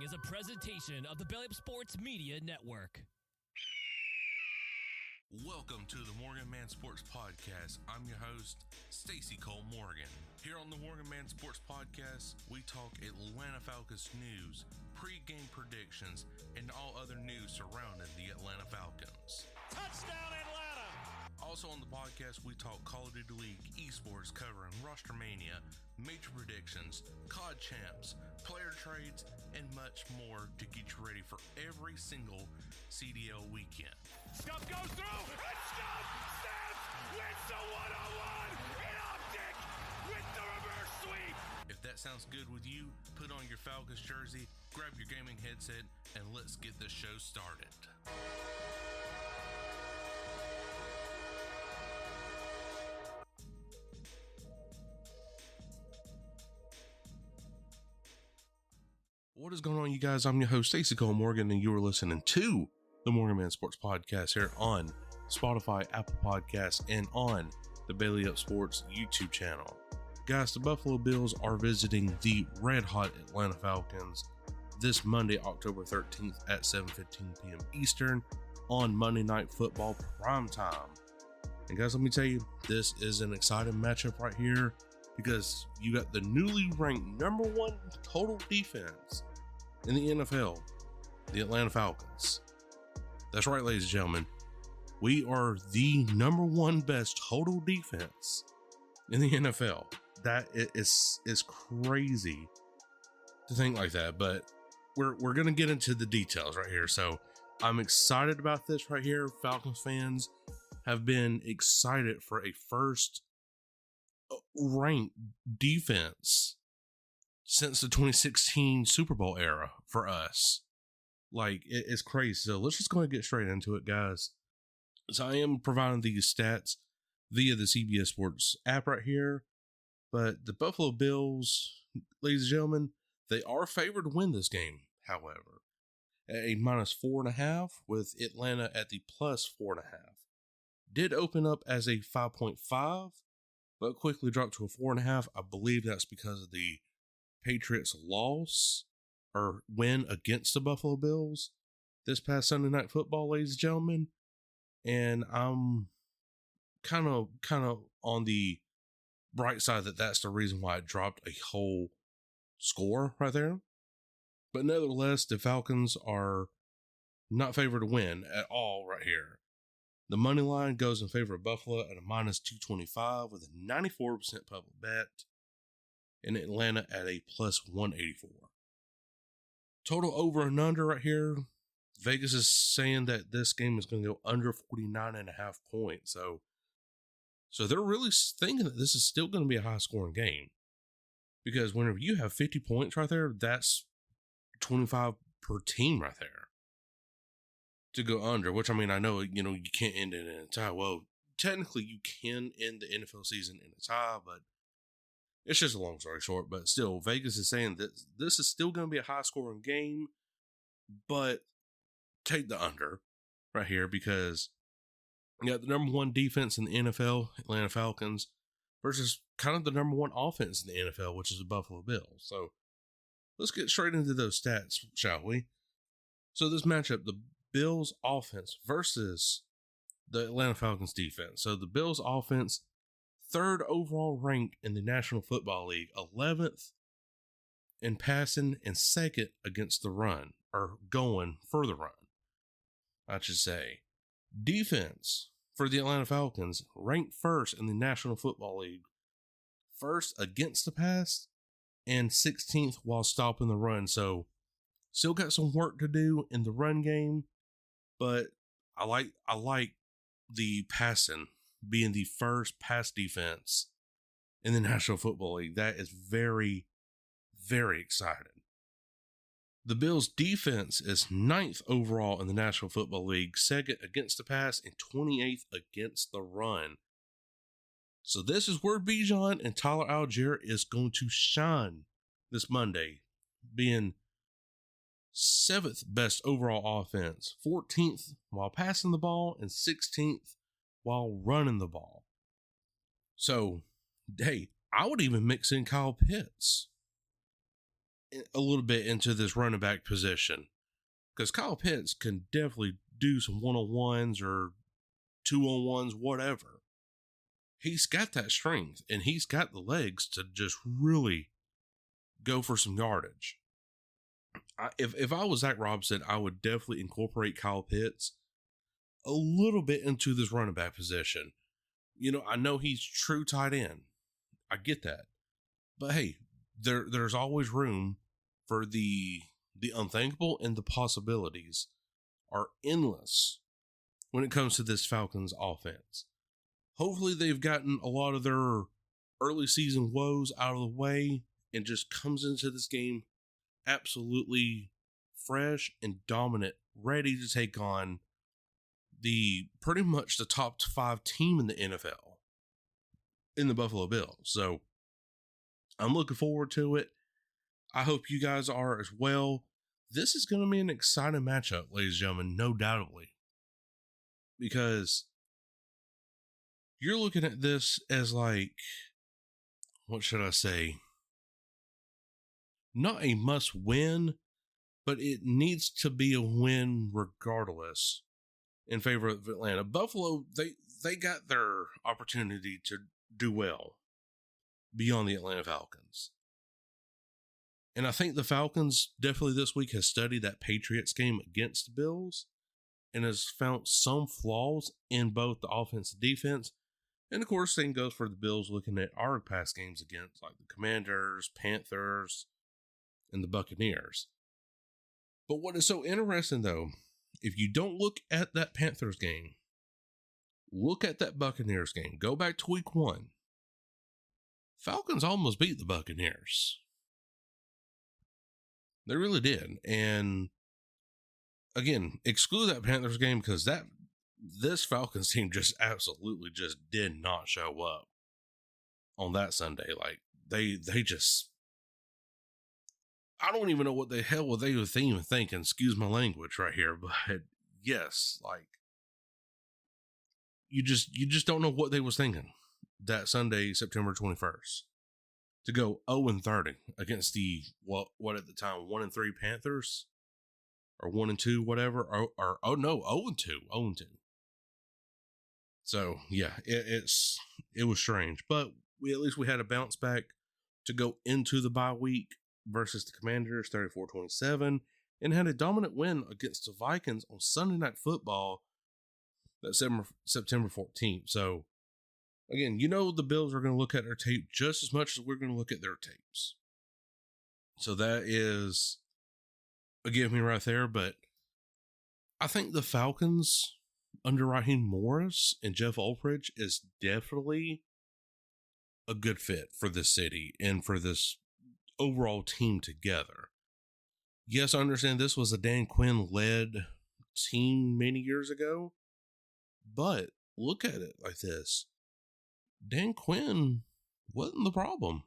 is a presentation of the Belly Up Sports Media Network. Welcome to the Morgan Man Sports Podcast. I'm your host, Stacy Morgan. Here on the Morgan Man Sports Podcast, we talk Atlanta Falcons news, pre-game predictions, and all other news surrounding the Atlanta Falcons. Touchdown, Atlanta! Also on the podcast, we talk Call of Duty League, esports, covering Roster Mania, major predictions, COD champs, player trades, and much more to get you ready for every single CDL weekend. Scuff goes through, and Scuff snaps, wins the one-on-one in optic with the reverse sweep. If that sounds good with you, put on your Falcons jersey, grab your gaming headset, and let's get this show started. What is going on, you guys? I'm your host, Stacy Morgan, and you are listening to the Morgan Man Sports Podcast here on Spotify, Apple Podcasts, and on the Belly Up Sports YouTube channel. Guys, the Buffalo Bills are visiting the red-hot Atlanta Falcons this Monday, October 13th at 7:15 p.m. Eastern on Monday Night Football primetime. And guys, let me tell you, this is an exciting matchup right here because you got the newly ranked number one total defense in the NFL, the Atlanta Falcons. That's right, ladies and gentlemen. We are the number one best total defense in the NFL. That is crazy to think like that, but we're going to get into the details right here. So I'm excited about this right here. Falcons fans have been excited for a first ranked defense since the 2016 Super Bowl era for us. Like, it's crazy. So let's just go ahead and get straight into it, guys. So I am providing these stats via the CBS Sports app right here. But the Buffalo Bills, ladies and gentlemen, they are favored to win this game, however. At a -4.5 with Atlanta at the +4.5. Did open up as a 5.5, but quickly dropped to a 4.5. I believe that's because of the Patriots' loss or win against the Buffalo Bills this past Sunday Night Football, ladies and gentlemen. And I'm kind of on the bright side that that's the reason why it dropped a whole score right there. But nevertheless, the Falcons are not favored to win at all right here. The money line goes in favor of Buffalo at a -225 with a 94% public bet, and Atlanta at a +184. Total over and under right here. Vegas is saying that this game is going to go under 49.5 points. So they're really thinking that this is still going to be a high scoring game. Because whenever you have 50 points right there, that's 25 per team right there to go under, which I mean, I know, you can't end it in a tie. Well, technically you can end the NFL season in a tie, but it's just a long story short. But still, Vegas is saying that this is still going to be a high scoring game, but take the under right here because you got the number one defense in the NFL, Atlanta Falcons, versus kind of the number one offense in the NFL, which is the Buffalo Bills. So let's get straight into those stats, shall we? So this matchup, the Bills offense versus the Atlanta Falcons defense. So the Bills offense, 3rd overall ranked in the National Football League, 11th in passing, and 2nd against the run, or going for the run, I should say. Defense for the Atlanta Falcons, ranked 1st in the National Football League, 1st against the pass, and 16th while stopping the run. So still got some work to do in the run game, but I like the passing being the first pass defense in the National Football League. That is very, very exciting. The Bills' defense is 9th overall in the National Football League, 2nd against the pass, and 28th against the run. So this is where Bijan and Tyler Algier is going to shine this Monday, being 7th best overall offense, 14th while passing the ball, and 16th while running the ball. So, hey, I would even mix in Kyle Pitts a little bit into this running back position, because Kyle Pitts can definitely do some one-on-ones or two-on-ones, whatever. He's got that strength, and he's got the legs to just really go for some yardage. If I was Zach Robinson, I would definitely incorporate Kyle Pitts a little bit into this running back position. I know he's true tight end. I get that. But hey, there's always room for the unthinkable, and the possibilities are endless when it comes to this Falcons offense. Hopefully they've gotten a lot of their early season woes out of the way and just comes into this game absolutely fresh and dominant, ready to take on pretty much the top 5 team in the NFL in the Buffalo Bills. So I'm looking forward to it. I hope you guys are as well. This is going to be an exciting matchup, ladies and gentlemen, no doubtedly. Because you're looking at this as like, what should I say? Not a must win, but it needs to be a win regardless in favor of Atlanta. Buffalo, they got their opportunity to do well beyond the Atlanta Falcons. And I think the Falcons definitely this week has studied that Patriots game against the Bills and has found some flaws in both the offense and defense. And of course, same goes for the Bills looking at our past games against like the Commanders, Panthers, and the Buccaneers. But what is so interesting though, if you don't look at that Panthers game, look at that Buccaneers game, go back to week 1. Falcons almost beat the Buccaneers. They really did. And again, exclude that Panthers game because this Falcons team just absolutely just did not show up on that Sunday. Like they just, I don't even know what the hell were they even thinking. Excuse my language right here, but yes, like you just don't know what they was thinking that Sunday, September 21st, to go 0-30 against the what at the time 1-3 Panthers or 1-2 whatever or 0-2. So yeah, it was strange, but at least we had a bounce back to go into the bye week versus the Commanders 34-27 and had a dominant win against the Vikings on Sunday Night Football that September 14th. So again, the Bills are going to look at their tape just as much as we're going to look at their tapes. So that is a give me right there. But I think the Falcons under Raheem Morris and Jeff Ulbrich is definitely a good fit for this city and for this overall team together. Yes, I understand this was a Dan Quinn-led team many years ago, but look at it like this. Dan Quinn wasn't the problem.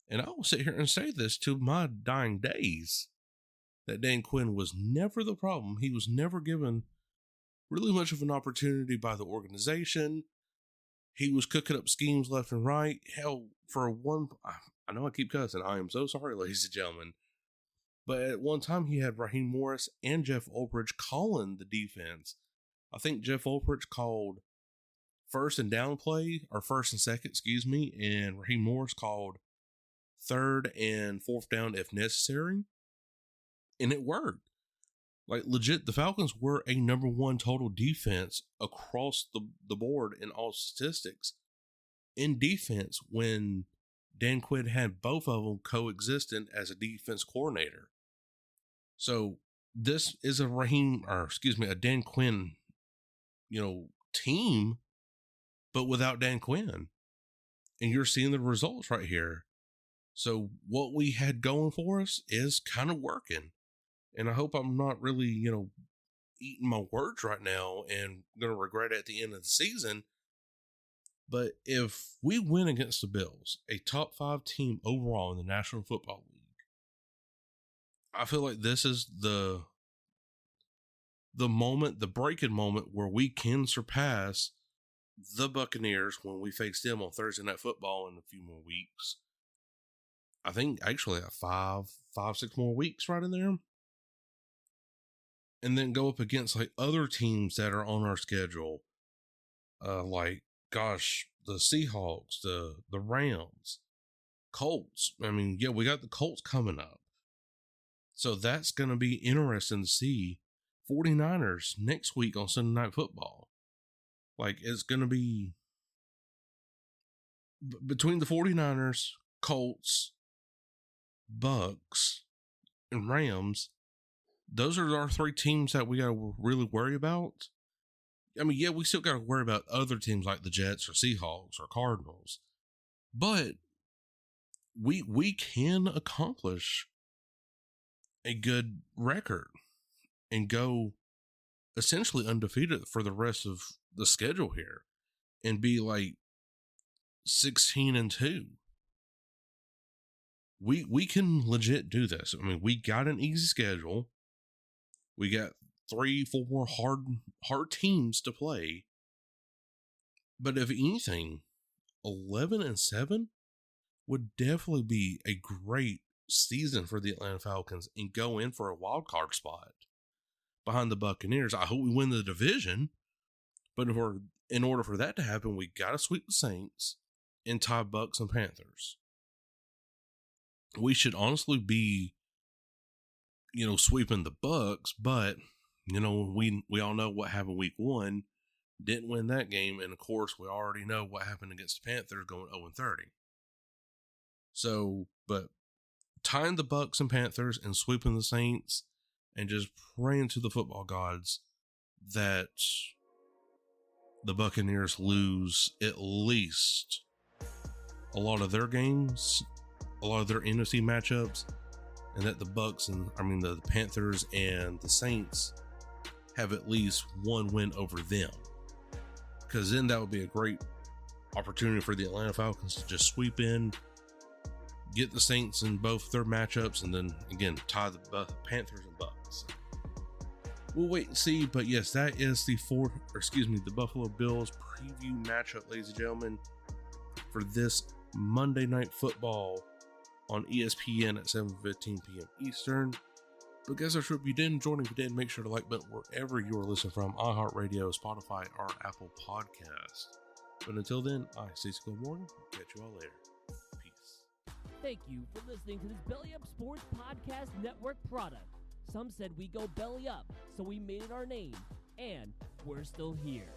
And I will sit here and say this to my dying days, that Dan Quinn was never the problem. He was never given really much of an opportunity by the organization. He was cooking up schemes left and right. Hell, I know I keep cussing. I am so sorry, ladies and gentlemen. But at one time, he had Raheem Morris and Jeff Ulbrich calling the defense. I think Jeff Ulbrich called first and second, and Raheem Morris called third and fourth down if necessary. And it worked. Like legit, the Falcons were a number 1 total defense across the board in all statistics in defense when Dan Quinn had both of them coexistent as a defense coordinator. So this is a Dan Quinn, team, but without Dan Quinn. And you're seeing the results right here. So what we had going for us is kind of working. And I hope I'm not really, eating my words right now and going to regret it at the end of the season. But if we win against the Bills, a top 5 team overall in the National Football League, I feel like this is the moment, the breaking moment where we can surpass the Buccaneers when we face them on Thursday Night Football in a few more weeks. I think actually 6 more weeks right in there. And then go up against like other teams that are on our schedule. Like, gosh, the Seahawks, the Rams, Colts. I mean, yeah, we got the Colts coming up. So that's going to be interesting to see. 49ers next week on Sunday Night Football. Like, it's going to be between the 49ers, Colts, Bucks, and Rams. Those are our 3 teams that we got to really worry about. I mean, yeah, we still got to worry about other teams like the Jets or Seahawks or Cardinals. But we can accomplish a good record and go essentially undefeated for the rest of the schedule here and be like 16-2. We can legit do this. I mean, we got an easy schedule. We got 3-4 hard teams to play. But if anything, 11-7 would definitely be a great season for the Atlanta Falcons and go in for a wild card spot behind the Buccaneers. I hope we win the division, but in order for that to happen, we got to sweep the Saints and tie Bucks and Panthers. We should honestly be, sweeping the Bucks, but we all know what happened week 1. Didn't win that game, and of course, we already know what happened against the Panthers going 0-30. So, but tying the Bucks and Panthers and sweeping the Saints and just praying to the football gods that the Buccaneers lose at least a lot of their games, a lot of their NFC matchups, and that the Panthers and the Saints have at least one win over them. Because then that would be a great opportunity for the Atlanta Falcons to just sweep in, get the Saints in both their matchups, and then again tie the Panthers and Bucks. We'll wait and see, but yes, that is the Buffalo Bills preview matchup, ladies and gentlemen, for this Monday Night Football on ESPN at 7:15 p.m. Eastern. But guys, if you did enjoy, if you did, make sure to like button wherever you are listening from, iHeartRadio, Spotify, or Apple Podcast. But until then, Stacy Morgan. Catch you all later. Peace. Thank you for listening to this Belly Up Sports Podcast Network product. Some said we go belly up, so we made it our name, and we're still here.